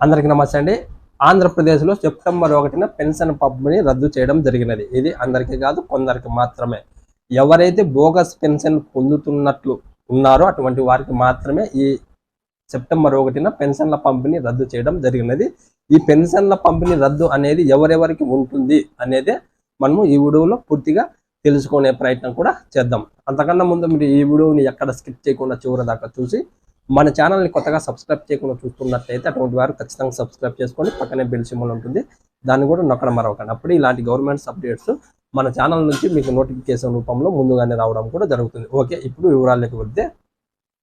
అందరికీ నమస్తే అండి. ఆంధ్రప్రదేశ్లో సెప్టెంబర్ 1న పెన్షన్ పంపిణీ రద్దు చేయడం జరిగినది. ఇది అందరికీ కాదు, కొందరికి మాత్రమే. ఎవరైతే బోగస్ పెన్షన్ పొందుతున్నట్లు ఉన్నారో అటువంటి వారికి మాత్రమే ఈ సెప్టెంబర్ 1న పెన్షన్ల పంపిణీ రద్దు చేయడం జరిగినది. ఈ పెన్షన్ల పంపిణీ రద్దు అనేది ఎవరెవరికి ఉంటుంది అనేది మనము ఈ వీడియోలో పూర్తిగా తెలుసుకునే ప్రయత్నం కూడా చేద్దాం. అంతకన్నా ముందు మీరు ఈ వీడియోని ఎక్కడ స్కిప్ చేయకుండా చివరి దాకా చూసి మన ఛానల్ని కొత్తగా సబ్స్క్రైబ్ చేయకుండా చూస్తున్నట్లయితే అటువంటి వారు ఖచ్చితంగా సబ్స్క్రైబ్ చేసుకోండి. పక్కనే బెల్ సింబల్ ఉంటుంది, దాన్ని కూడా నొక్కడం మరొకండి. అప్పుడు ఇలాంటి గవర్నమెంట్స్ అప్డేట్స్ మన ఛానల్ నుంచి మీకు నోటిఫికేషన్ రూపంలో ముందుగానే రావడం కూడా జరుగుతుంది. ఓకే, ఇప్పుడు వివరాల్లోకి వెళ్తే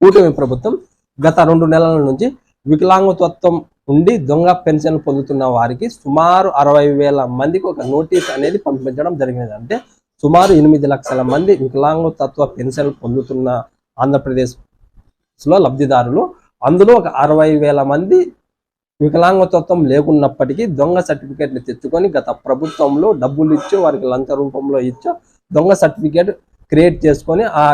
కూటమి ప్రభుత్వం గత 2 నెలల నుంచి వికలాంగత్వం ఉండి దొంగ పెన్షన్ పొందుతున్న వారికి సుమారు 60,000 మందికి ఒక నోటీస్ అనేది పంపించడం జరిగినది. అంటే సుమారు 8 లక్షల మంది వికలాంగత్వ పెన్షన్ పొందుతున్న ఆంధ్రప్రదేశ్లో లబ్ధిదారులు, అందులో ఒక 60,000 మంది వికలాంగత్వం లేకున్నప్పటికీ దొంగ సర్టిఫికేట్లు తెచ్చుకొని గత ప్రభుత్వంలో డబ్బులు ఇచ్చో వారికి లంచ రూపంలో ఇచ్చో దొంగ సర్టిఫికేట్ క్రియేట్ చేసుకొని ఆ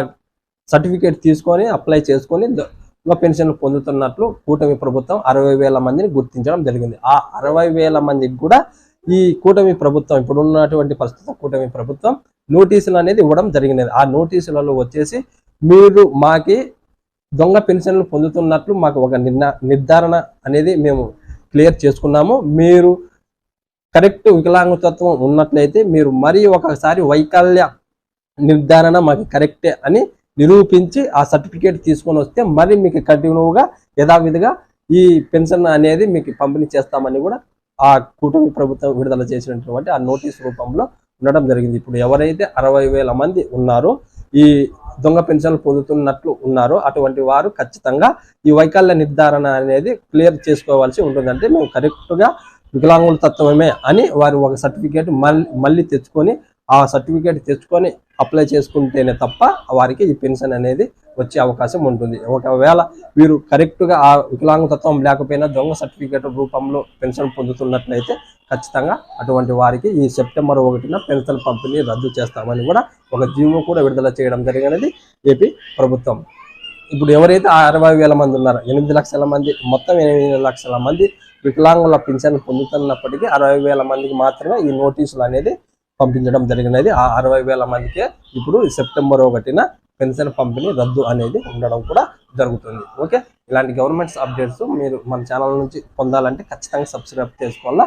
సర్టిఫికేట్ తీసుకొని అప్లై చేసుకొని దొంగ పెన్షన్ పొందుతున్నట్లు కూటమి ప్రభుత్వం 60,000 మందిని గుర్తించడం జరిగింది. ఆ 60,000 మందికి కూడా ఈ కూటమి ప్రభుత్వం, ఇప్పుడు ఉన్నటువంటి ప్రస్తుత కూటమి ప్రభుత్వం నోటీసులు అనేది ఇవ్వడం జరిగినది. ఆ నోటీసులలో వచ్చేసి మీరు మాకి దొంగ పెన్షన్లు పొందుతున్నట్లు మాకు ఒక నిర్ధారణ అనేది మేము క్లియర్ చేసుకున్నాము. మీరు కరెక్ట్ వికలాంగత్వం ఉన్నట్లయితే మీరు మరీ ఒకసారి వైకల్య నిర్ధారణ మాకు కరెక్టే అని నిరూపించి ఆ సర్టిఫికేట్ తీసుకొని వస్తే మరి మీకు కంటిన్యూగా యథావిధిగా ఈ పెన్షన్ అనేది మీకు పంపిణీ చేస్తామని కూడా ఆ కూటమి ప్రభుత్వం విడుదల చేసినటువంటి ఆ నోటీస్ రూపంలో ఉండడం జరిగింది. ఇప్పుడు ఎవరైతే 60,000 మంది ఉన్నారో ఈ దొంగ పెన్షన్లు పొందుతున్నట్లు ఉన్నారో అటువంటి వారు ఖచ్చితంగా ఈ వైకల్య నిర్ధారణ అనేది క్లియర్ చేసుకోవాల్సి ఉంటుంది. అంటే మేము కరెక్ట్గా వికలాంగుల తత్వమే అని వారు ఒక సర్టిఫికేట్ మళ్ళీ తెచ్చుకొని ఆ సర్టిఫికేట్ తెచ్చుకొని అప్లై చేసుకుంటేనే తప్ప వారికి ఈ పెన్షన్ అనేది వచ్చే అవకాశం ఉంటుంది. ఒకవేళ వీరు కరెక్ట్గా ఆ వికలాంగతత్వం లేకపోయినా దొంగ సర్టిఫికేట్ రూపంలో పెన్షన్ పొందుతున్నట్లయితే ఖచ్చితంగా అటువంటి వారికి ఈ సెప్టెంబర్ 1న పెన్షన్ పంపిణీ రద్దు చేస్తామని కూడా ఒక జీవో కూడా విడుదల చేయడం జరిగినది ఏపీ ప్రభుత్వం. ఇప్పుడు ఎవరైతే ఆ 60,000 మంది ఉన్నారో 8 లక్షల మంది, మొత్తం 8 లక్షల మంది వికలాంగుల పెన్షన్ పొందుతున్నప్పటికీ 60,000 మందికి మాత్రమే ఈ నోటీసులు అనేది పంపించడం జరిగినది. ఆ 60,000 మందికే ఇప్పుడు సెప్టెంబర్ 1న పెన్షన్ పంపిణీ రద్దు అనేది ఉండడం కూడా జరుగుతుంది. ఓకే, ఇలాంటి గవర్నమెంట్స్ అప్డేట్స్ మీరు మన ఛానల్ నుంచి పొందాలంటే ఖచ్చితంగా సబ్స్క్రైబ్ చేసుకోవాలా.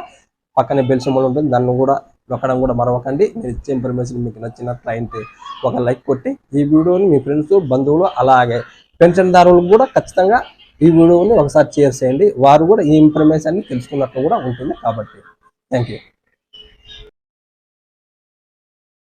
పక్కనే బెల్ సింబల్ ఉంటుంది, దాన్ని కూడా నొక్కడం కూడా మరవకండి. మీరు ఇచ్చే ఇన్ఫర్మేషన్ మీకు నచ్చినట్లయితే ఒక లైక్ కొట్టి ఈ వీడియోని మీ ఫ్రెండ్స్, బంధువులు, అలాగే పెన్షన్దారులకు కూడా ఖచ్చితంగా ఈ వీడియోని ఒకసారి షేర్ చేయండి. వారు కూడా ఈ ఇన్ఫర్మేషన్ తెలుసుకున్నట్లు కూడా ఉంటుంది. కాబట్టి థ్యాంక్ యూ.